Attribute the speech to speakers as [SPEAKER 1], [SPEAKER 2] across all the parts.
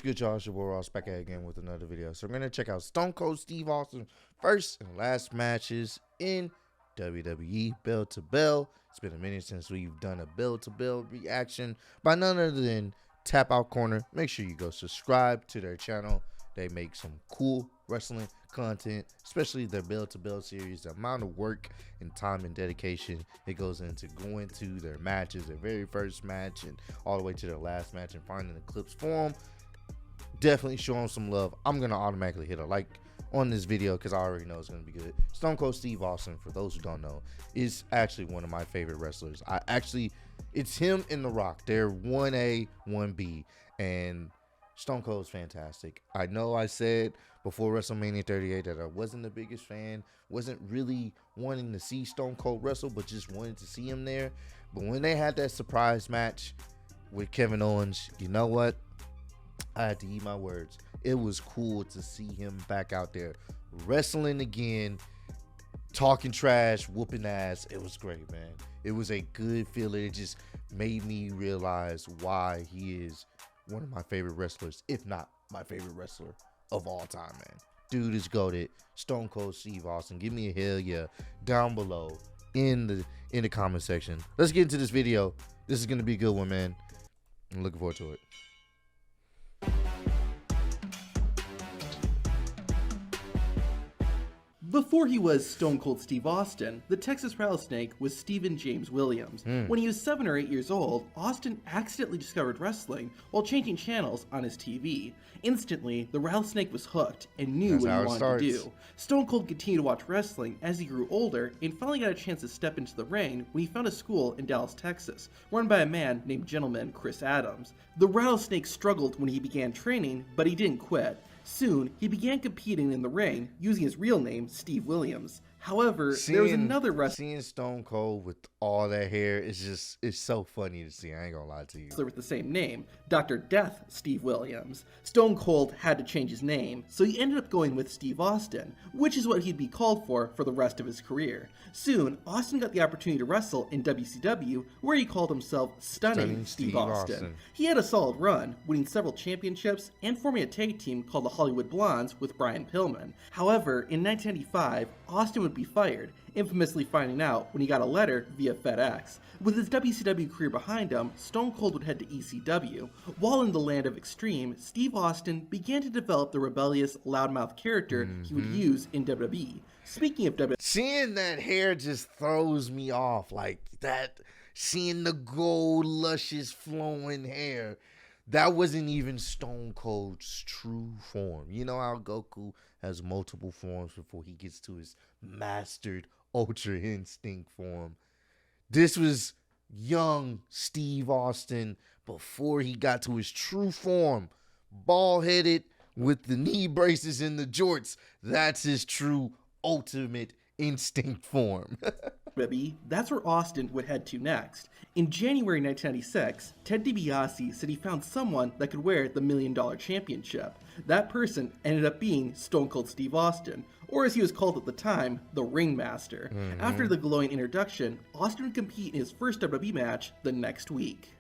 [SPEAKER 1] What's good, y'all? It's your boy Ross back at again with another video. So we're going to check out Stone Cold Steve Austin first and last matches in WWE bell to bell. It's been a minute since we've done a bell to bell reaction by none other than Tap Out Corner. Make sure you go subscribe to their channel. They make some cool wrestling content, especially their bell to bell series. The amount of work and time and dedication it goes into going to their matches, their very first match and all the way to their last match, and finding the clips for them. Definitely show them some love. I'm gonna automatically hit a like on this video because I already know it's gonna be good. Stone Cold Steve Austin, for those who don't know, is actually one of my favorite wrestlers. It's him and The Rock. They're 1A, 1B, and Stone Cold's fantastic. I know I said before WrestleMania 38 that I wasn't the biggest fan, wasn't really wanting to see Stone Cold wrestle, but just wanted to see him there. But when they had that surprise match with Kevin Owens, you know what? I had to eat my words. It was cool to see him back out there wrestling again, talking trash, whooping ass. It was great, man. It was a good feeling. It just made me realize why he is one of my favorite wrestlers, if not my favorite wrestler of all time, man. Dude is goated. Stone Cold Steve Austin. Give me a hell yeah down below in the comment section. Let's get into this video. This is gonna be a good one, man. I'm looking forward to it.
[SPEAKER 2] Before he was Stone Cold Steve Austin, the Texas Rattlesnake was Stephen James Williams. When he was 7 or 8 years old, Austin accidentally discovered wrestling while changing channels on his TV. Instantly, the Rattlesnake was hooked and knew what he wanted to do. Stone Cold continued to watch wrestling as he grew older and finally got a chance to step into the ring when he found a school in Dallas, Texas, run by a man named Gentleman Chris Adams. The Rattlesnake struggled when he began training, but he didn't quit. Soon, he began competing in the ring using his real name, Steve Williams. However, there was another wrestler.
[SPEAKER 1] Seeing Stone Cold with all that hair is it's so funny to see. I ain't gonna lie to you.
[SPEAKER 2] With the same name, Dr. Death Steve Williams. Stone Cold had to change his name, so he ended up going with Steve Austin, which is what he'd be called for the rest of his career. Soon, Austin got the opportunity to wrestle in WCW, where he called himself Stunning Steve Austin. He had a solid run, winning several championships and forming a tag team called the Hollywood Blondes with Brian Pillman. However, in 1995, Austin would be fired, infamously finding out when he got a letter via FedEx. With his WCW career behind him, Stone Cold would head to ECW. While in the land of extreme, Steve Austin began to develop the rebellious, loudmouth character he would use in WWE. Speaking of WWE,
[SPEAKER 1] seeing that hair just throws me off like that. Seeing the gold, luscious, flowing hair. That wasn't even Stone Cold's true form. You know how Goku has multiple forms before he gets to his mastered Ultra Instinct form. This was young Steve Austin before he got to his true form. Bald-headed with the knee braces and the jorts. That's his true Ultimate Instinct form.
[SPEAKER 2] That's where Austin would head to next. In January 1996, Ted DiBiase said he found someone that could wear the $1 Million Championship. That person ended up being Stone Cold Steve Austin, or as he was called at the time, the Ringmaster. After the glowing introduction, Austin would compete in his first WWE match the next week.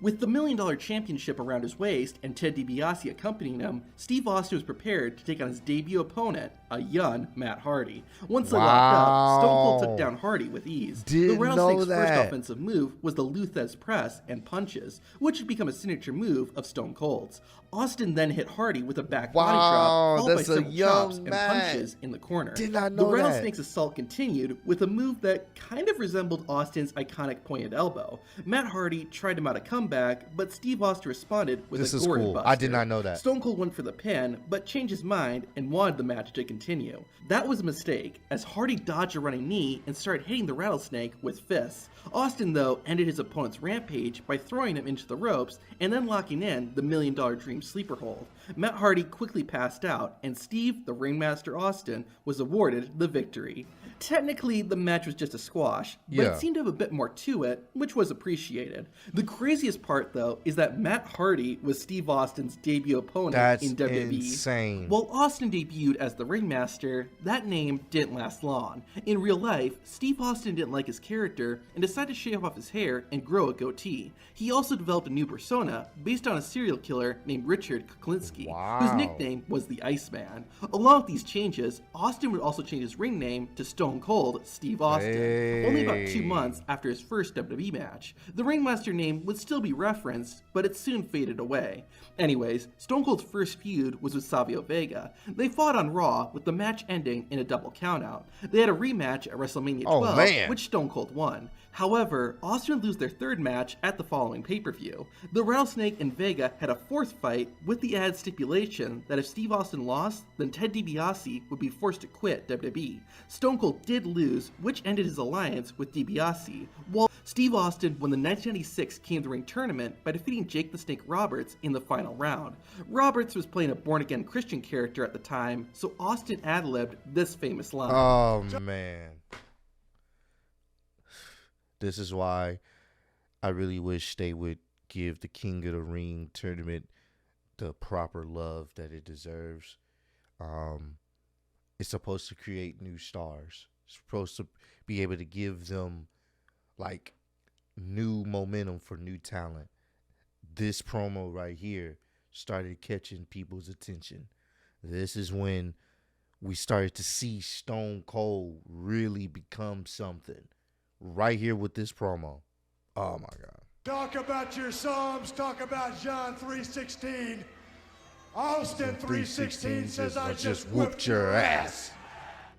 [SPEAKER 2] With the $1 Million Championship around his waist and Ted DiBiase accompanying him, Steve Austin was prepared to take on his debut opponent, a young Matt Hardy. Once they locked up, Stone Cold took down Hardy with ease. The Rattlesnake's first offensive move was the Luthez press and punches, which had become a signature move of Stone Cold's. Austin then hit Hardy with a back body drop, followed by several chops and punches in the corner.
[SPEAKER 1] Did not know
[SPEAKER 2] the Rattlesnake's assault continued with a move that kind of resembled Austin's iconic pointed elbow. Matt Hardy tried to mount a comeback, but Steve Austin responded with a gourd buster.
[SPEAKER 1] I did not know that.
[SPEAKER 2] Stone Cold went for the pin, but changed his mind and wanted the match to continue. That was a mistake, as Hardy dodged a running knee and started hitting the Rattlesnake with fists. Austin, though, ended his opponent's rampage by throwing him into the ropes and then locking in the $1 Million Dream sleeper hold. Matt Hardy quickly passed out, and Steve, the Ringmaster Austin, was awarded the victory. Technically, the match was just a squash, but it seemed to have a bit more to it, which was appreciated. The craziest craziest part, though, is that Matt Hardy was Steve Austin's debut opponent
[SPEAKER 1] That's
[SPEAKER 2] in WWE.
[SPEAKER 1] insane.
[SPEAKER 2] While Austin debuted as the Ringmaster, that name didn't last long. In real life, Steve Austin didn't like his character and decided to shave off his hair and grow a goatee. He also developed a new persona based on a serial killer named Richard Kuklinski, whose nickname was the Iceman. Along with these changes, Austin would also change his ring name to Stone Cold Steve Austin, only about 2 months after his first WWE match. The Ringmaster name would still be referenced, but it soon faded away. Anyways, Stone Cold's first feud was with Savio Vega. They fought on Raw, with the match ending in a double countout. They had a rematch at WrestleMania 12, which Stone Cold won. However, Austin would lose their third match at the following pay-per-view. The Rattlesnake and Vega had a fourth fight with the added stipulation that if Steve Austin lost, then Ted DiBiase would be forced to quit WWE. Stone Cold did lose, which ended his alliance with DiBiase, while Steve Austin won the 1996 King of the Ring tournament by defeating Jake the Snake Roberts in the final round. Roberts was playing a born-again Christian character at the time, so Austin ad-libbed this famous line.
[SPEAKER 1] Oh, man. This is why I really wish they would give the King of the Ring tournament the proper love that it deserves. It's supposed to create new stars. It's supposed to be able to give them, like, new momentum for new talent. This promo right here started catching people's attention. This is when we started to see Stone Cold really become something. Right here with this promo. Oh my God.
[SPEAKER 3] Talk about your Psalms. Talk about John 3:16. Austin 3:16 says, I just whooped your ass.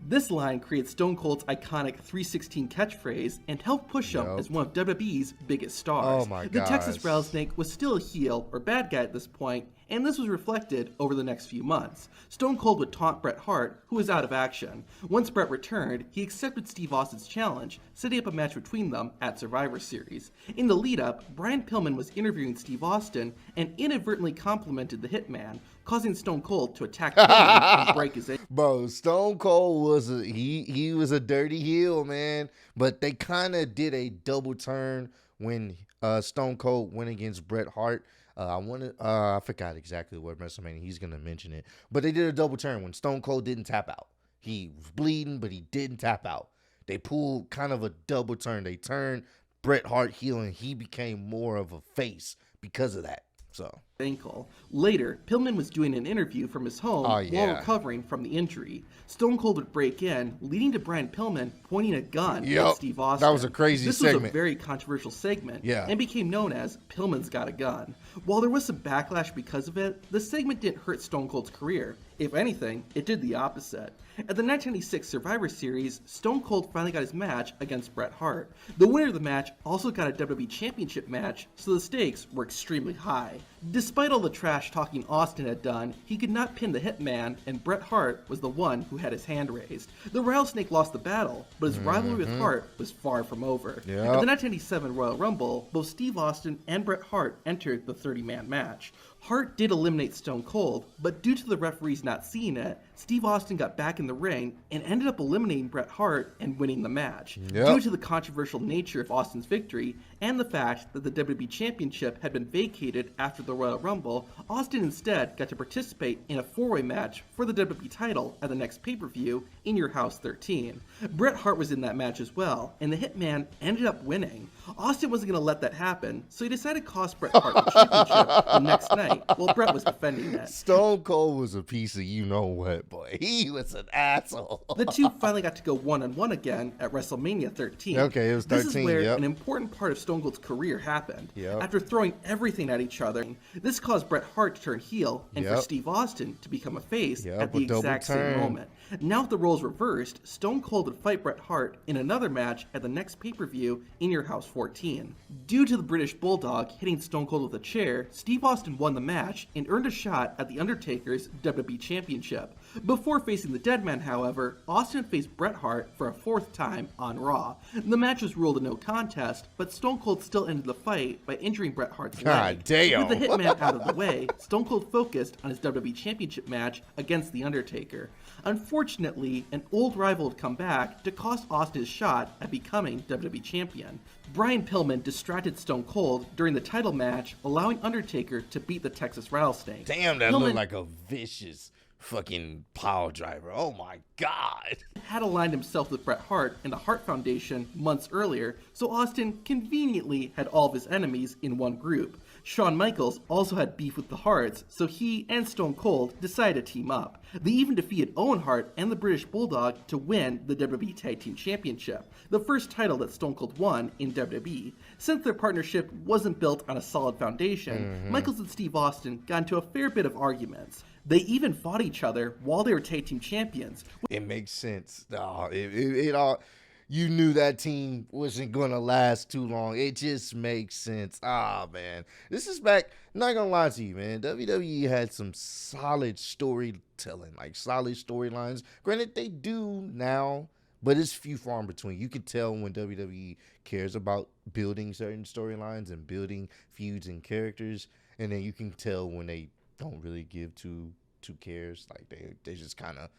[SPEAKER 2] This line creates Stone Cold's iconic 316 catchphrase and helped push him as one of WWE's biggest stars.
[SPEAKER 1] Oh my
[SPEAKER 2] The
[SPEAKER 1] gosh.
[SPEAKER 2] Texas Rattlesnake was still a heel or bad guy at this point, and this was reflected over the next few months. Stone Cold would taunt Bret Hart, who was out of action. Once Bret returned, he accepted Steve Austin's challenge, setting up a match between them at Survivor Series. In the lead-up, Brian Pillman was interviewing Steve Austin and inadvertently complimented the Hitman, causing Stone Cold to attack Pillman and break his ankle.
[SPEAKER 1] Bro, Stone Cold was he was a dirty heel, man. But they kind of did a double turn when Stone Cold went against Bret Hart. I forgot exactly what WrestleMania he's gonna mention it, but they did a double turn when Stone Cold didn't tap out. He was bleeding, but he didn't tap out. They pulled kind of a double turn. They turned Bret Hart heel, and he became more of a face because of that. So.
[SPEAKER 2] Ankle. Later, Pillman was doing an interview from his home while recovering from the injury. Stone Cold would break in, leading to Brian Pillman pointing a gun at Steve Austin.
[SPEAKER 1] That was a crazy segment.
[SPEAKER 2] This was a very controversial segment and became known as Pillman's Got a Gun. While there was some backlash because of it, the segment didn't hurt Stone Cold's career. If anything, it did the opposite. At the 1996 Survivor Series, Stone Cold finally got his match against Bret Hart. The winner of the match also got a WWE Championship match, so the stakes were extremely high. Despite all the trash talking Austin had done, he could not pin the Hitman, and Bret Hart was the one who had his hand raised. The Rattlesnake lost the battle, but his rivalry with Hart was far from over. At the 1997 Royal Rumble, both Steve Austin and Bret Hart entered the 30-man match. Hart did eliminate Stone Cold, but due to the referees not seeing it, Steve Austin got back in the ring and ended up eliminating Bret Hart and winning the match. Due to the controversial nature of Austin's victory and the fact that the WWE Championship had been vacated after the Royal Rumble, Austin instead got to participate in a four-way match for the WWE title at the next pay-per-view in Your House 13. Bret Hart was in that match as well, and the Hitman ended up winning. Austin wasn't going to let that happen, so he decided to cost Bret Hart the championship the next night while Bret was defending it.
[SPEAKER 1] Stone Cold was a piece of you-know-what, boy. He was an asshole.
[SPEAKER 2] The two finally got to go one-on-one again at WrestleMania 13.
[SPEAKER 1] Okay, it was 13,
[SPEAKER 2] This is where an important part of Stone Cold's career happened. After throwing everything at each other, this caused Bret Hart to turn heel and for Steve Austin to become a face at the exact same moment. Now with the roles reversed, Stone Cold would fight Bret Hart in another match at the next pay-per-view in Your House 14. Due to the British Bulldog hitting Stone Cold with a chair, Steve Austin won the match and earned a shot at The Undertaker's WWE Championship. Before facing the Deadman, however, Austin faced Bret Hart for a 4th time on Raw. The match was ruled a no contest, but Stone Cold still ended the fight by injuring Bret Hart's leg.
[SPEAKER 1] Damn.
[SPEAKER 2] With the Hitman out of the way, Stone Cold focused on his WWE Championship match against The Undertaker. Unfortunately, an old rival had come back to cost Austin his shot at becoming WWE Champion. Brian Pillman distracted Stone Cold during the title match, allowing Undertaker to beat the Texas Rattlesnake.
[SPEAKER 1] Damn, that looked like a vicious fucking pile driver. Oh my God.
[SPEAKER 2] Had aligned himself with Bret Hart and the Hart Foundation months earlier, so Austin conveniently had all of his enemies in one group. Shawn Michaels also had beef with the Harts, so he and Stone Cold decided to team up. They even defeated Owen Hart and the British Bulldog to win the WWE Tag Team Championship, the first title that Stone Cold won in WWE. Since their partnership wasn't built on a solid foundation, Michaels and Steve Austin got into a fair bit of arguments. They even fought each other while they were tag team champions.
[SPEAKER 1] It makes sense. No, it all. You knew that team wasn't going to last too long. It just makes sense. Man. This is back. I'm not going to lie to you, man. WWE had some solid storytelling, like solid storylines. Granted, they do now, but it's few far in between. You can tell when WWE cares about building certain storylines and building feuds and characters. And then you can tell when they don't really give two cares. Like they just kind of,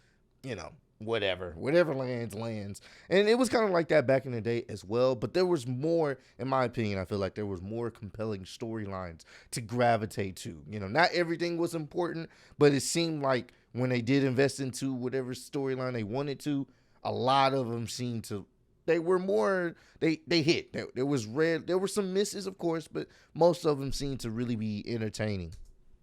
[SPEAKER 1] whatever lands. And it was kind of like that back in the day as well, but there was more, in my opinion, I feel like there was more compelling storylines to gravitate to. Not everything was important, but it seemed like when they did invest into whatever storyline they wanted to, a lot of them seemed to, they were more, they hit. There were some misses, of course, but most of them seemed to really be entertaining.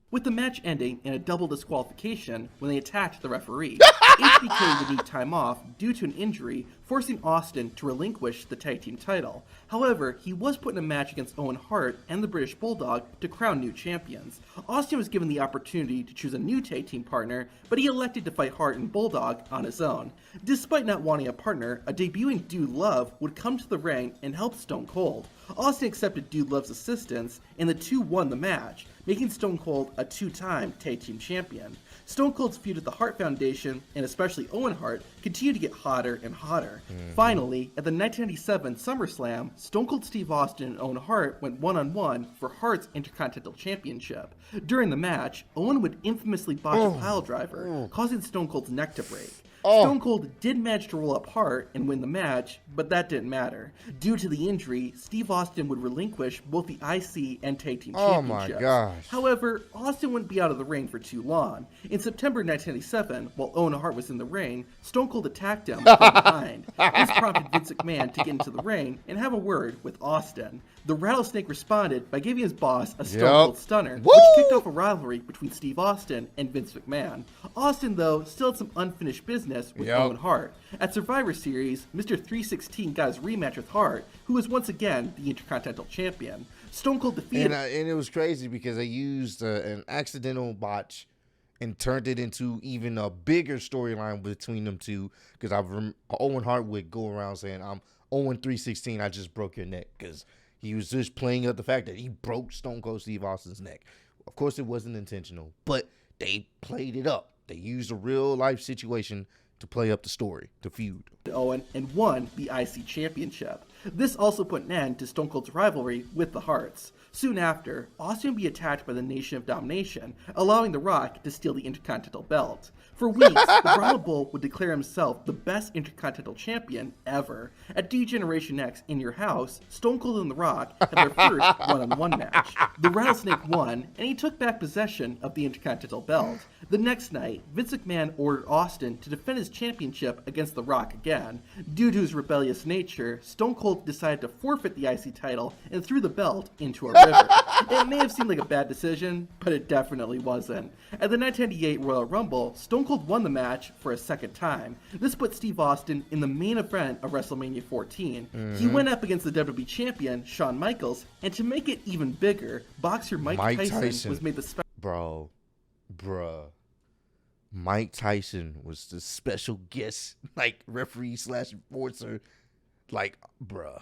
[SPEAKER 2] With the match ending in a double disqualification when they attacked the referee. HBK would need time off due to an injury, forcing Austin to relinquish the tag team title. However, he was put in a match against Owen Hart and the British Bulldog to crown new champions. Austin was given the opportunity to choose a new tag team partner, but he elected to fight Hart and Bulldog on his own. Despite not wanting a partner, a debuting Dude Love would come to the ring and help Stone Cold. Austin accepted Dude Love's assistance, and the two won the match, making Stone Cold a 2-time tag team champion. Stone Cold's feud with the Hart Foundation, and especially Owen Hart, continued to get hotter and hotter. Finally, at the 1997 SummerSlam, Stone Cold Steve Austin and Owen Hart went one-on-one for Hart's Intercontinental Championship. During the match, Owen would infamously botch a pile driver, causing Stone Cold's neck to break. Stone Cold did manage to roll up Hart and win the match, but that didn't matter. Due to the injury, Steve Austin would relinquish both the IC and Tag Team Championships.
[SPEAKER 1] My gosh.
[SPEAKER 2] However, Austin wouldn't be out of the ring for too long. In September 1997, while Owen Hart was in the ring, Stone Cold attacked him from behind. This prompted Vince McMahon to get into the ring and have a word with Austin. The Rattlesnake responded by giving his boss a Stone Cold Stunner, which kicked off a rivalry between Steve Austin and Vince McMahon. Austin, though, still had some unfinished business with Owen Hart. At Survivor Series, Mr. 316 got his rematch with Hart, who was once again the Intercontinental Champion. Stone Cold defeated...
[SPEAKER 1] And it was crazy because they used an accidental botch and turned it into even a bigger storyline between them two, because Owen Hart would go around saying, I'm Owen 316, I just broke your neck, because he was just playing up the fact that he broke Stone Cold Steve Austin's neck. Of course, it wasn't intentional, but they played it up. They used a real-life situation to play up the story, to feud.
[SPEAKER 2] Owen and won the IC Championship. This also put an end to Stone Cold's rivalry with the Harts. Soon after, Austin would be attacked by the Nation of Domination, allowing The Rock to steal the Intercontinental belt. For weeks, the Brahma Bull would declare himself the best Intercontinental Champion ever. At D-Generation X in Your House, Stone Cold and The Rock had their first one-on-one match. The Rattlesnake won, and he took back possession of the Intercontinental belt. The next night, Vince McMahon ordered Austin to defend his championship against The Rock again. Due to his rebellious nature, Stone Cold decided to forfeit the IC title and threw the belt into a river. It may have seemed like a bad decision, but it definitely wasn't. At the 1998 Royal Rumble, Stone Cold won the match for a second time. This put Steve Austin in the main event of WrestleMania 14. He went up against the WWE Champion, Shawn Michaels, and to make it even bigger, boxer Mike Tyson was made the special...
[SPEAKER 1] Bruh. Mike Tyson was the special guest, like referee / enforcer. Like, bruh.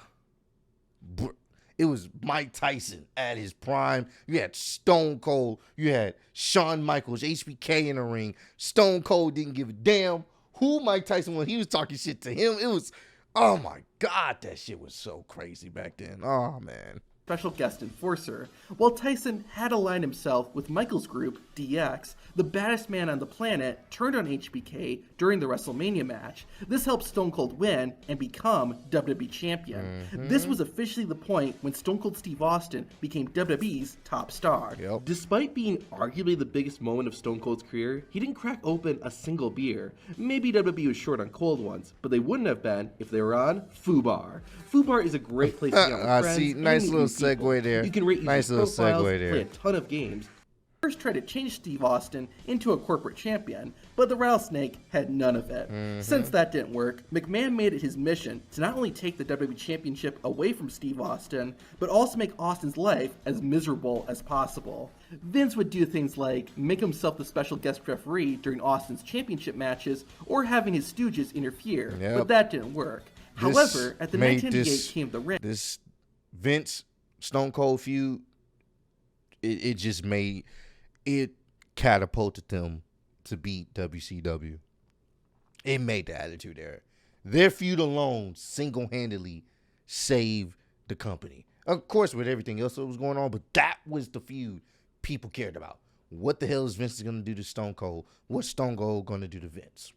[SPEAKER 1] It was Mike Tyson at his prime. You had Stone Cold. You had Shawn Michaels, HBK in the ring. Stone Cold didn't give a damn who Mike Tyson was. He was talking shit to him. It was, oh my God, that shit was so crazy back then. Oh, man.
[SPEAKER 2] Special guest enforcer, while Tyson had aligned himself with Michaels' group, DX, the baddest man on the planet turned on HBK during the WrestleMania match. This helped Stone Cold win and become WWE Champion. This was officially the point when Stone Cold Steve Austin became WWE's top star. Despite being arguably the biggest moment of Stone Cold's career, he didn't crack open a single beer. Maybe WWE was short on cold ones, but they wouldn't have been if they were on Fubar. Fubar is a great place to get with friends.
[SPEAKER 1] See, nice little segue there.
[SPEAKER 2] You can rate
[SPEAKER 1] nice little
[SPEAKER 2] profiles,
[SPEAKER 1] segue there.
[SPEAKER 2] play a ton of games. First tried to change Steve Austin into a corporate champion, but the rattlesnake had none of it. Since that didn't work, McMahon made it his mission to not only take the WWE Championship away from Steve Austin, but also make Austin's life as miserable as possible. Vince would do things like make himself the special guest referee during Austin's championship matches, or having his stooges interfere, but that didn't work. However, at the 1998 King of the Ring,
[SPEAKER 1] this Vince Stone Cold feud, it just made it catapulted them to beat WCW. It made the Attitude Era. Their feud alone single-handedly saved the company. Of course, with everything else that was going on, but that was the feud people cared about. What the hell is Vince going to do to Stone Cold? What's Stone Cold going to do to Vince?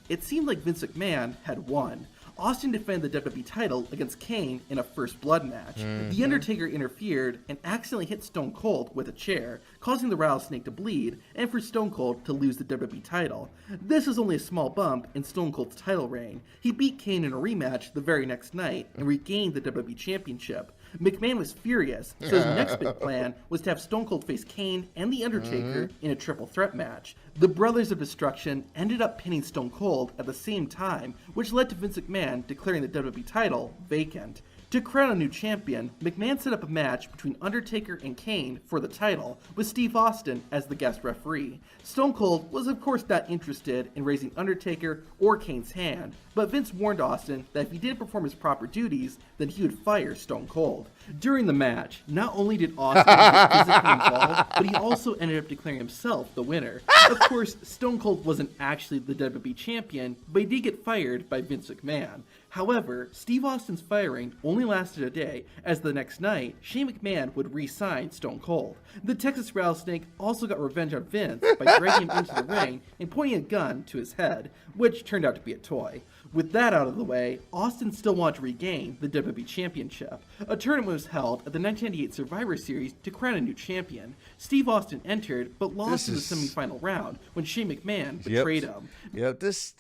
[SPEAKER 2] It seemed like Vince McMahon had won. Austin defended the WWE title against Kane in a First Blood match. The Undertaker interfered and accidentally hit Stone Cold with a chair, causing the rattlesnake to bleed and for Stone Cold to lose the WWE title. This was only a small bump in Stone Cold's title reign. He beat Kane in a rematch the very next night and regained the WWE Championship. McMahon was furious, so his next big plan was to have Stone Cold face Kane and The Undertaker in a triple threat match. The Brothers of Destruction ended up pinning Stone Cold at the same time, which led to Vince McMahon declaring the WWE title vacant. To crown a new champion, McMahon set up a match between Undertaker and Kane for the title, with Steve Austin as the guest referee. Stone Cold was of course not interested in raising Undertaker or Kane's hand, but Vince warned Austin that if he didn't perform his proper duties, then he would fire Stone Cold. During the match, not only did Austin get physically involved, but he also ended up declaring himself the winner. Of course, Stone Cold wasn't actually the WWE champion, but he did get fired by Vince McMahon. However, Steve Austin's firing only lasted a day, as the next night, Shane McMahon would re-sign Stone Cold. The Texas Rattlesnake also got revenge on Vince by dragging him into the ring and pointing a gun to his head, which turned out to be a toy. With that out of the way, Austin still wanted to regain the WWE Championship. A tournament was held at the 1998 Survivor Series to crown a new champion. Steve Austin entered, but lost in the semifinal round when Shane McMahon betrayed him.
[SPEAKER 1] This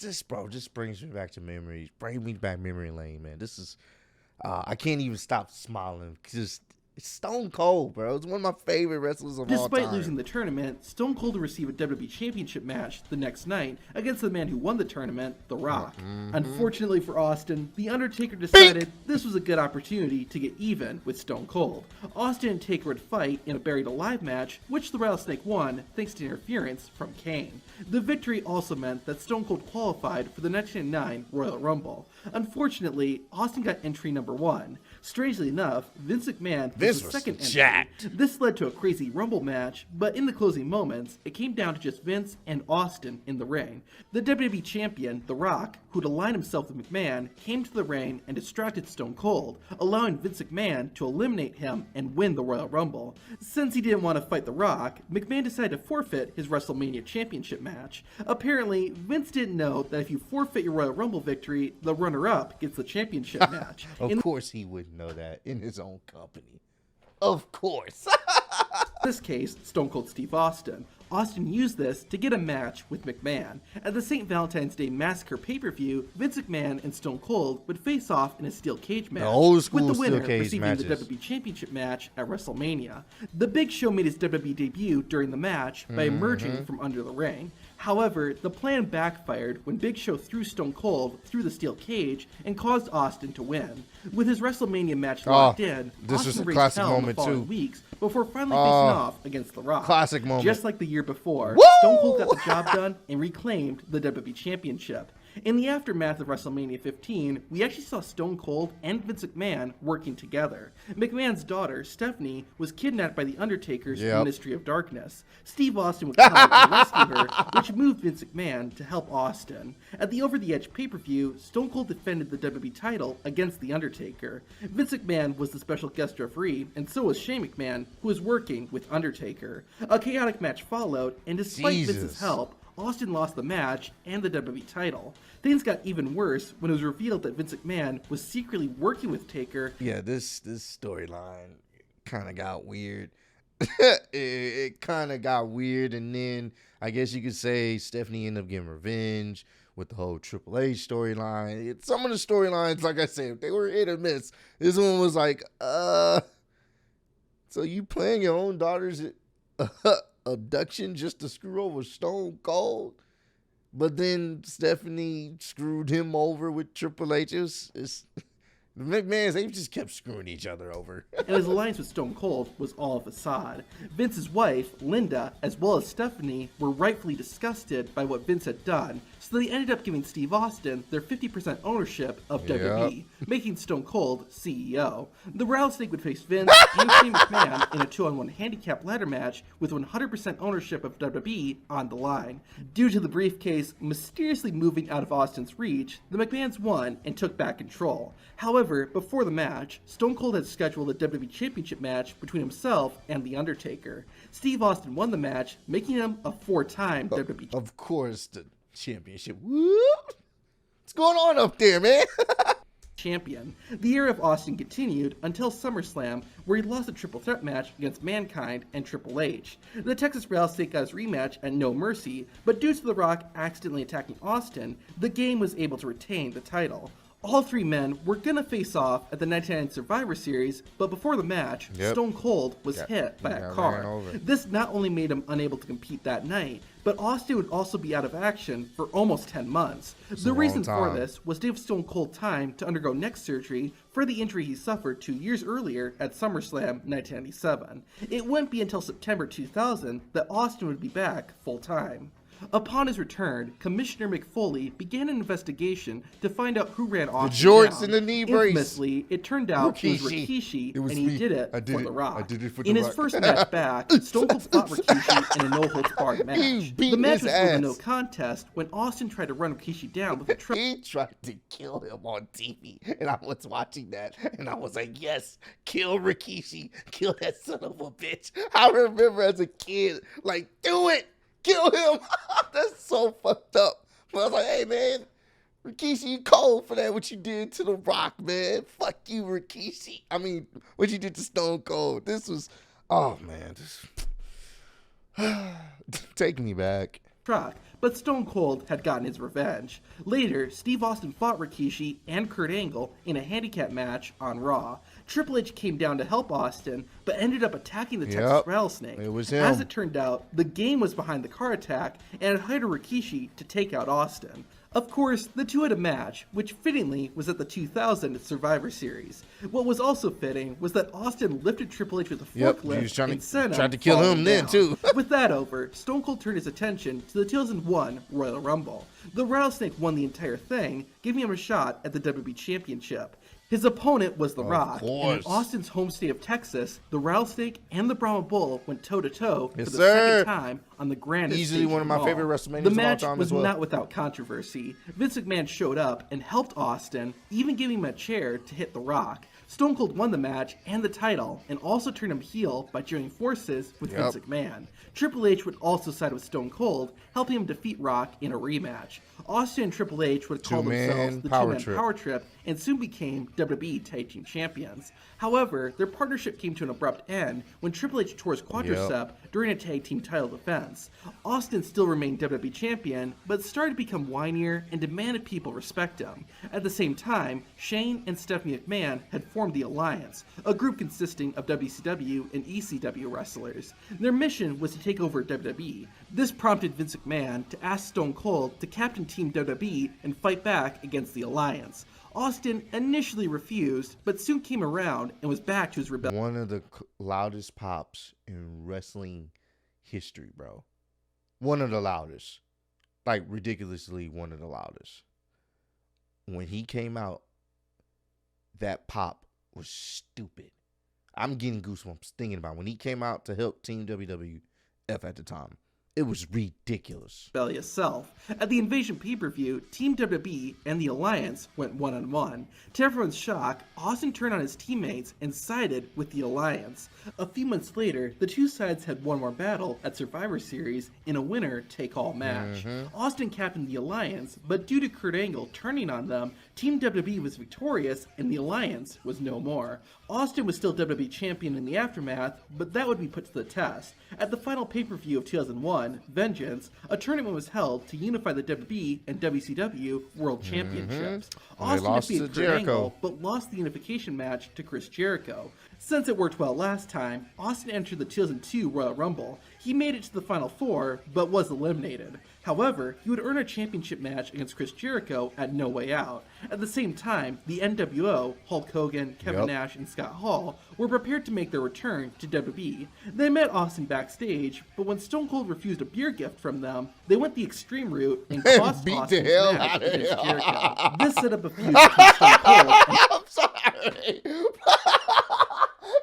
[SPEAKER 1] brings me back to memories. Bring me back memory lane, man. This is, I can't even stop smiling because it's Stone Cold, bro. It's one of my favorite wrestlers of all time.
[SPEAKER 2] Despite losing the tournament, Stone Cold would receive a WWE Championship match the next night against the man who won the tournament, The Rock. Unfortunately for Austin, The Undertaker decided this was a good opportunity to get even with Stone Cold. Austin and Taker would fight in a Buried Alive match, which the Rattlesnake won thanks to interference from Kane. The victory also meant that Stone Cold qualified for the 1999 Royal Rumble. Unfortunately, Austin got entry number 1. Strangely enough, Vince McMahon was the second entry. This led to a crazy Rumble match, but in the closing moments, it came down to just Vince and Austin in the ring. The WWE Champion, The Rock, who'd aligned himself with McMahon, came to the ring and distracted Stone Cold, allowing Vince McMahon to eliminate him and win the Royal Rumble. Since he didn't want to fight The Rock, McMahon decided to forfeit his WrestleMania Championship match. Apparently, Vince didn't know that if you forfeit your Royal Rumble victory, the runner-up gets the championship match.
[SPEAKER 1] Of course he wouldn't know that in his own company. Of course.
[SPEAKER 2] In this case, Stone Cold Steve Austin. Austin used this to get a match with McMahon. At the St. Valentine's Day Massacre pay-per-view, Vince McMahon and Stone Cold would face off in a steel cage match, with the winner receiving the WWE Championship match at WrestleMania. The Big Show made his WWE debut during the match by emerging from under the ring. However, the plan backfired when Big Show threw Stone Cold through the steel cage and caused Austin to win. With his WrestleMania match locked in,
[SPEAKER 1] this
[SPEAKER 2] Austin
[SPEAKER 1] was a classic
[SPEAKER 2] hell in the
[SPEAKER 1] moment
[SPEAKER 2] following
[SPEAKER 1] too.
[SPEAKER 2] weeks before finally facing off against The Rock.
[SPEAKER 1] Classic moment.
[SPEAKER 2] Just like the year before,
[SPEAKER 1] Woo!
[SPEAKER 2] Stone Cold got the job done and reclaimed the WWE Championship. In the aftermath of WrestleMania 15, we actually saw Stone Cold and Vince McMahon working together. McMahon's daughter, Stephanie, was kidnapped by the Undertaker's Ministry of Darkness. Steve Austin would come out to rescue her, which moved Vince McMahon to help Austin. At the Over the Edge pay-per-view, Stone Cold defended the WWE title against the Undertaker. Vince McMahon was the special guest referee, and so was Shane McMahon, who was working with Undertaker. A chaotic match followed, and despite Vince's help, Austin lost the match and the WWE title. Things got even worse when it was revealed that Vince McMahon was secretly working with Taker.
[SPEAKER 1] Yeah, this storyline kind of got weird. it kind of got weird, and then I guess you could say Stephanie ended up getting revenge with the whole Triple H storyline. Some of the storylines, like I said, they were hit or miss. This one was like, so you playing your own daughter's abduction just to screw over Stone Cold? But then Stephanie screwed him over with Triple H. It's the McMahons, they just kept screwing each other over.
[SPEAKER 2] And his alliance with Stone Cold was all a facade. Vince's wife, Linda, as well as Stephanie, were rightfully disgusted by what Vince had done, so they ended up giving Steve Austin their 50% ownership of WWE, making Stone Cold CEO. The Rattlesnake would face Vince and Shane McMahon in a 2-on-1 handicap ladder match with 100% ownership of WWE on the line. Due to the briefcase mysteriously moving out of Austin's reach, the McMahons won and took back control. However, before the match, Stone Cold had scheduled a WWE Championship match between himself and The Undertaker. Steve Austin won the match, making him a 4-time WWE.
[SPEAKER 1] Of course, the championship. Whoop! What's going on up there, man?
[SPEAKER 2] Champion. The era of Austin continued until SummerSlam, where he lost a triple threat match against Mankind and Triple H. The Texas Rattlesnake got his rematch at No Mercy, but due to The Rock accidentally attacking Austin, the game was able to retain the title. All three men were gonna face off at the 1999 Survivor Series, but before the match, Stone Cold was hit by a car. This not only made him unable to compete that night, but Austin would also be out of action for almost 10 months. The reason for this was to give Stone Cold time to undergo neck surgery for the injury he suffered 2 years earlier at SummerSlam 1997. It wouldn't be until September 2000 that Austin would be back full-time. Upon his return, Commissioner McFoley began an investigation to find out who ran Austin
[SPEAKER 1] jorts
[SPEAKER 2] down.
[SPEAKER 1] and the knee brace.
[SPEAKER 2] Infamously, it turned out it was Rikishi, and he did it for The Rock. In his first match back, Stone Cold fought Rikishi in a no-holds-barred match. The match was a no contest when Austin tried to run Rikishi down with a triple.
[SPEAKER 1] He tried to kill him on TV, and I was watching that, and I was like, yes, kill Rikishi, kill that son of a bitch. I remember as a kid, like, do it. Kill him. That's so fucked up. But I was like, hey, man, Rikishi, you cold for that, what you did to The Rock, man. Fuck you, Rikishi. I mean, what you did to Stone Cold. This was, oh, man. Take me back.
[SPEAKER 2] But Stone Cold had gotten his revenge. Later, Steve Austin fought Rikishi and Kurt Angle in a handicap match on Raw. Triple H came down to help Austin, but ended up attacking the Texas Rattlesnake.
[SPEAKER 1] It was him.
[SPEAKER 2] As it turned out, the game was behind the car attack and had hired Rikishi to take out Austin. Of course, the two had a match, which fittingly was at the 2000 Survivor Series. What was also fitting was that Austin lifted Triple H with a forklift
[SPEAKER 1] he was
[SPEAKER 2] tried
[SPEAKER 1] to kill him then, too.
[SPEAKER 2] With that over, Stone Cold turned his attention to the 2001 Royal Rumble. The Rattlesnake won the entire thing, giving him a shot at the WWE Championship. His opponent was The Rock, and in Austin's home state of Texas, the Rattlesnake and the Brahma Bull went toe-to-toe for the second time on the grandest
[SPEAKER 1] Easily one of my favorite WrestleManias
[SPEAKER 2] The match
[SPEAKER 1] of all time
[SPEAKER 2] was
[SPEAKER 1] as well.
[SPEAKER 2] not without controversy. Vince McMahon showed up and helped Austin, even giving him a chair to hit The Rock. Stone Cold won the match and the title, and also turned him heel by joining forces with Vince McMahon. Triple H would also side with Stone Cold, helping him defeat Rock in a rematch. Austin and Triple H would call themselves the Two-Man Power Trip and soon became WWE Tag Team Champions. However, their partnership came to an abrupt end when Triple H tore his quadricep during a tag team title defense. Austin still remained WWE Champion, but started to become whinier and demanded people respect him. At the same time, Shane and Stephanie McMahon had formed the Alliance, a group consisting of WCW and ECW wrestlers. Their mission was to take over WWE. This prompted Vince McMahon to ask Stone Cold to captain Team WWE and fight back against the Alliance. Austin initially refused, but soon came around and was back to his rebellion.
[SPEAKER 1] One of the loudest pops in wrestling history, bro. One of the loudest. Like, ridiculously one of the loudest. when he came out, that pop was stupid. I'm getting goosebumps thinking about when he came out to help Team WWF at the time. It was ridiculous.
[SPEAKER 2] Rebellious self. At the Invasion pay-per-view, Team WWE and the Alliance went one-on-one. To everyone's shock, Austin turned on his teammates and sided with the Alliance. A few months later, the two sides had one more battle at Survivor Series in a winner-take-all match. Austin captained the Alliance, but due to Kurt Angle turning on them, Team WWE was victorious and the Alliance was no more. Austin was still WWE champion in the aftermath, but that would be put to the test. At the final pay-per-view of 2001, Vengeance, a tournament was held to unify the WWE and WCW World Championships. Austin defeated Kurt Angle, but lost the unification match to Chris Jericho. Since it worked well last time, Austin entered the 2002 Royal Rumble. He made it to the Final Four, but was eliminated. However, he would earn a championship match against Chris Jericho at No Way Out. At the same time, the NWO, Hulk Hogan, Kevin Nash, and Scott Hall, were prepared to make their return to WWE. They met Austin backstage, but when Stone Cold refused a beer gift from them, they went the extreme route and cost Austin's match against Jericho. This set up a feud between Stone Cold and...
[SPEAKER 1] I'm sorry.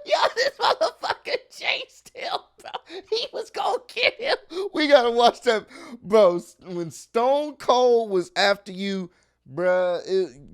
[SPEAKER 1] Yo, this motherfucker chased him, bro. He was gonna get him. We gotta watch that, bro. When Stone Cold was after you, bro,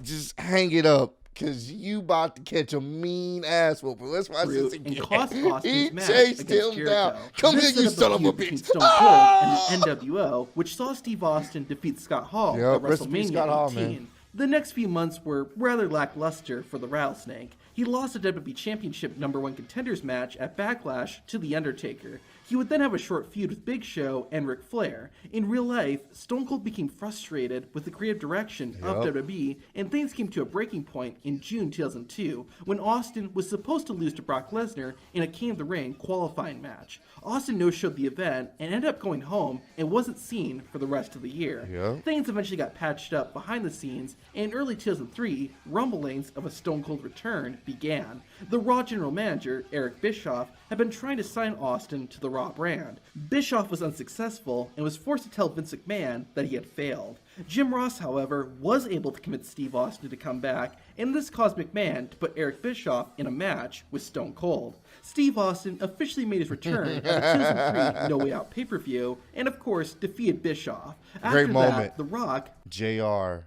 [SPEAKER 1] just hang it up, cause you about to catch a mean ass whooping. Let's watch this again. He chased him down. Come here, you son of a bitch.
[SPEAKER 2] Stone Cold and the NWO, which saw Steve Austin defeat Scott Hall at WrestleMania 18. The next few months were rather lackluster for the Rattlesnake. He lost a WWE Championship #1 Contenders match at Backlash to The Undertaker. He would then have a short feud with Big Show and Ric Flair. In real life, Stone Cold became frustrated with the creative direction of WWE, and things came to a breaking point in June 2002, when Austin was supposed to lose to Brock Lesnar in a King of the Ring qualifying match. Austin no-showed the event and ended up going home and wasn't seen for the rest of the year. Things eventually got patched up behind the scenes, and in early 2003, rumblings of a Stone Cold return began. The Raw general manager, Eric Bischoff, had been trying to sign Austin to the Raw brand. Bischoff was unsuccessful and was forced to tell Vince McMahon that he had failed. Jim Ross, however, was able to convince Steve Austin to come back, and this caused McMahon to put Eric Bischoff in a match with Stone Cold. Steve Austin officially made his return at the 2003 No Way Out pay-per-view, and of course defeated Bischoff. After that, The Rock,
[SPEAKER 1] JR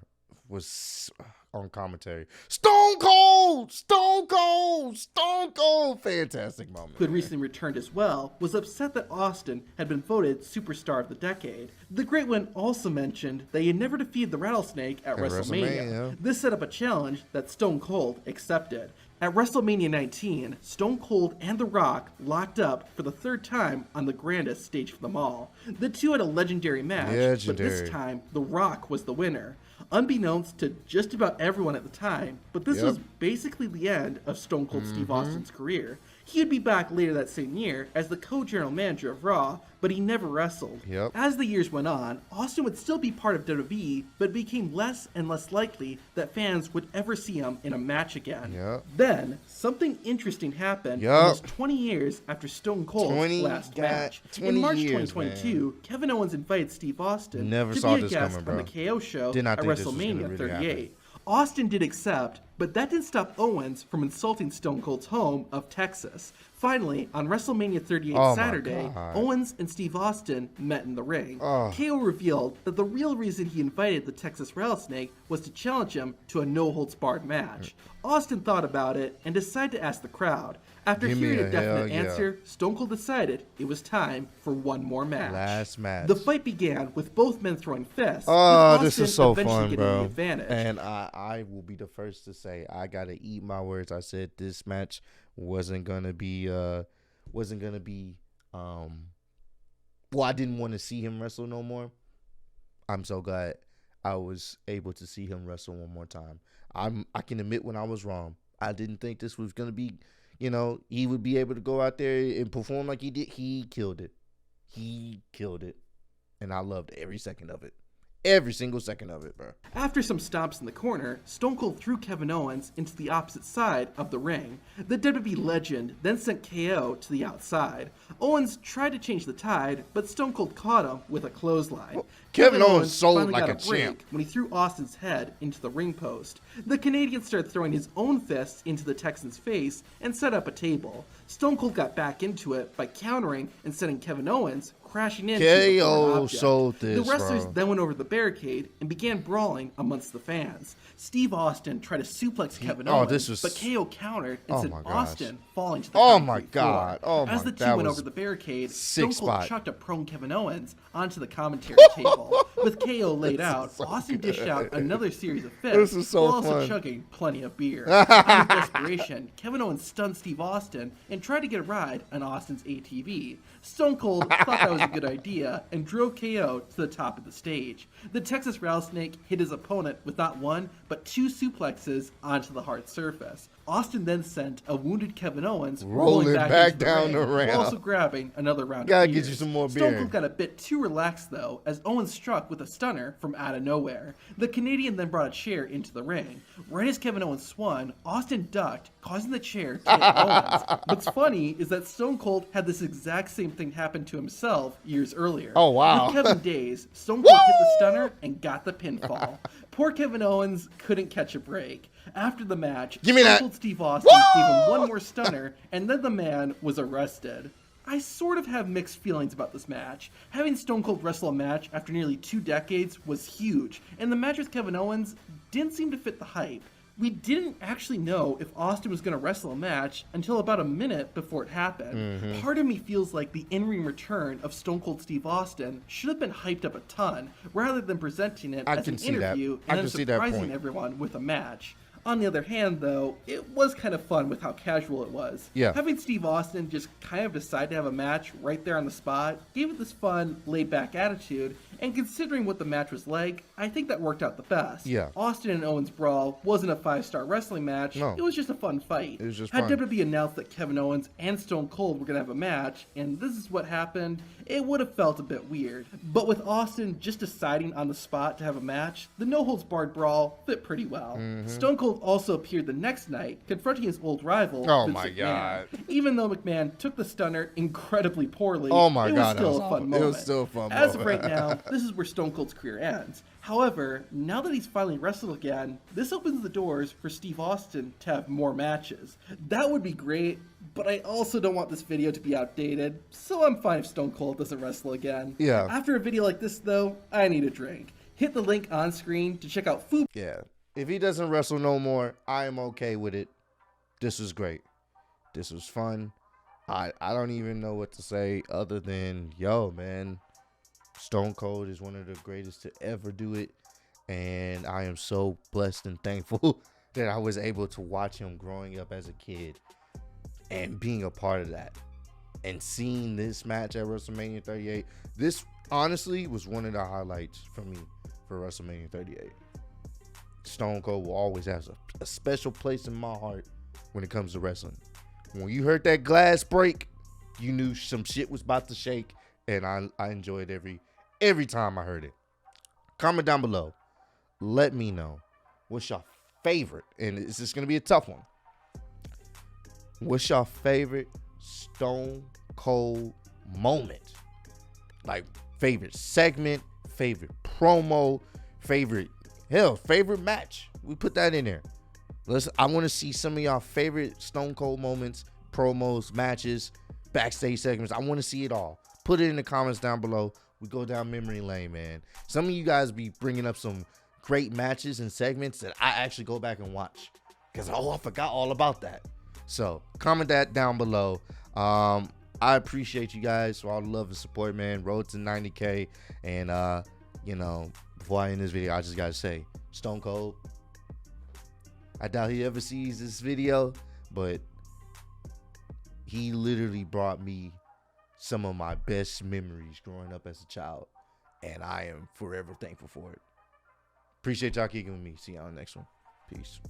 [SPEAKER 1] was on commentary. Stone Cold! Stone Cold! Stone Cold! Fantastic moment.
[SPEAKER 2] who had recently returned as well, was upset that Austin had been voted Superstar of the Decade. The Great One also mentioned that he had never defeated the Rattlesnake at WrestleMania. This set up a challenge that Stone Cold accepted. At WrestleMania 19, Stone Cold and The Rock locked up for the third time on the grandest stage of them all. The two had a legendary match, but this time, The Rock was the winner. Unbeknownst to just about everyone at the time, but this was basically the end of Stone Cold Steve Austin's career. He would be back later that same year as the co-general manager of Raw, but he never wrestled. As the years went on, Austin would still be part of WWE, but it became less and less likely that fans would ever see him in a match again. Then, something interesting happened almost 20 years after Stone Cold's last match. In March 2022, Kevin Owens invited Steve Austin to be a guest on the KO show at WrestleMania 38. Austin did accept, but that didn't stop Owens from insulting Stone Cold's home of Texas. Finally, on WrestleMania 38 Saturday, Owens and Steve Austin met in the ring. KO revealed that the real reason he invited the Texas Rattlesnake was to challenge him to a no-holds-barred match. Austin thought about it and decided to ask the crowd. After hearing a definite answer, Stone Cold decided it was time for one more match.
[SPEAKER 1] Last match.
[SPEAKER 2] The fight began with both men throwing fists.
[SPEAKER 1] Oh, this is so fun,
[SPEAKER 2] getting
[SPEAKER 1] bro.
[SPEAKER 2] The advantage.
[SPEAKER 1] And I will be the first to say I gotta eat my words. I said this match wasn't gonna be well, I didn't want to see him wrestle no more. I'm so glad I was able to see him wrestle one more time. I can admit when I was wrong. I didn't think this was gonna be, you know, he would be able to go out there and perform like he did. He killed it. He killed it. And I loved every second of it. Every single second of it, bro.
[SPEAKER 2] After some stomps in the corner, Stone Cold threw Kevin Owens into the opposite side of the ring. The WWE legend then sent KO to the outside. Owens tried to change the tide, but Stone Cold caught him with a clothesline.
[SPEAKER 1] Kevin Owens sold
[SPEAKER 2] finally
[SPEAKER 1] like
[SPEAKER 2] got
[SPEAKER 1] a
[SPEAKER 2] break
[SPEAKER 1] champ.
[SPEAKER 2] when he threw Austin's head into the ring post. The Canadian started throwing his own fists into the Texan's face and set up a table. Stone Cold got back into it by countering and sending Kevin Owens crashing into the foreign object.
[SPEAKER 1] sold this,
[SPEAKER 2] The wrestlers
[SPEAKER 1] bro.
[SPEAKER 2] then went over the barricade and began brawling amongst the fans. Steve Austin tried to suplex Kevin Owens, but KO countered and sent Austin falling to the concrete floor. As the two went over the barricade, Stone Cold chucked a prone Kevin Owens onto the commentary table. With KO laid out, Austin dished out another series of fists while also chugging plenty of beer. Out of desperation, Kevin Owens stunned Steve Austin and tried to get a ride on Austin's ATV. Stone Cold thought that was a good idea and drove KO to the top of the stage. The Texas Rattlesnake hit his opponent with not one, but two suplexes onto the hard surface. Austin then sent a wounded Kevin Owens rolling back down the ramp, while also grabbing another round of beer.
[SPEAKER 1] Get you some more beer.
[SPEAKER 2] Stone Cold got a bit too relaxed though, as Owens struck with a stunner from out of nowhere. The Canadian then brought a chair into the ring. Right as Kevin Owens swung, Austin ducked, causing the chair to hit Owens. What's funny is that Stone Cold had this exact same thing happen to himself years earlier.
[SPEAKER 1] Oh, wow.
[SPEAKER 2] With Kevin Days, Stone Cold hit the stunner and got the pinfall. Poor Kevin Owens couldn't catch a break. After the match, Stone Cold Steve Austin gave him one more stunner, and then the man was arrested. I sort of have mixed feelings about this match. Having Stone Cold wrestle a match after nearly 2 decades was huge, and the match with Kevin Owens didn't seem to fit the hype. We didn't actually know if Austin was going to wrestle a match until about a minute before it happened. Part of me feels like the in-ring return of Stone Cold Steve Austin should have been hyped up a ton, rather than presenting it as an interview and then surprising everyone with a match. On the other hand, though, it was kind of fun with how casual it was. Having Steve Austin just kind of decide to have a match right there on the spot gave it this fun, laid-back attitude, and considering what the match was like, I think that worked out the best. Austin and Owens' brawl wasn't a 5-star wrestling match, it was just a fun fight.
[SPEAKER 1] It was just
[SPEAKER 2] Had
[SPEAKER 1] fun.
[SPEAKER 2] WWE announced that Kevin Owens and Stone Cold were going to have a match, and this is what happened, it would have felt a bit weird. But with Austin just deciding on the spot to have a match, the no-holds-barred brawl fit pretty well. Stone Cold also appeared the next night, confronting his old rival, Vince McMahon. Even though McMahon took the stunner incredibly poorly, it was still a fun moment.
[SPEAKER 1] It was still a fun
[SPEAKER 2] As
[SPEAKER 1] moment.
[SPEAKER 2] of right now, this is where Stone Cold's career ends. However, now that he's finally wrestled again, this opens the doors for Steve Austin to have more matches. That would be great, but I also don't want this video to be outdated, so I'm fine if Stone Cold doesn't wrestle again. After a video like this though, I need a drink. Hit the link on screen to check out Feud.
[SPEAKER 1] If he doesn't wrestle no more, I am okay with it. This was great. This was fun. I don't even know what to say other than, yo, man, Stone Cold is one of the greatest to ever do it. And I am so blessed and thankful that I was able to watch him growing up as a kid and being a part of that. And seeing this match at WrestleMania 38, this honestly was one of the highlights for me for WrestleMania 38. Stone Cold will always have a special place in my heart when it comes to wrestling. When you heard that glass break, you knew some shit was about to shake, and I enjoyed every time I heard it. Comment down below. Let me know what's your favorite, and it's just gonna be a tough one. What's your favorite Stone Cold moment? Like favorite segment, favorite promo, favorite match. We put that in there. I want to see some of y'all favorite Stone Cold moments, promos, matches, backstage segments. I want to see it all. Put it in the comments down below. We go down memory lane, man. Some of you guys be bringing up some great matches and segments that I actually go back and watch, because I forgot all about that. So comment that down below. I appreciate you guys for all the love and support, man. Road to 90K. And before I end this video, I just gotta say, Stone Cold, I doubt he ever sees this video, but he literally brought me some of my best memories growing up as a child, and I am forever thankful for it. Appreciate y'all kicking with me. See y'all on the next one. Peace.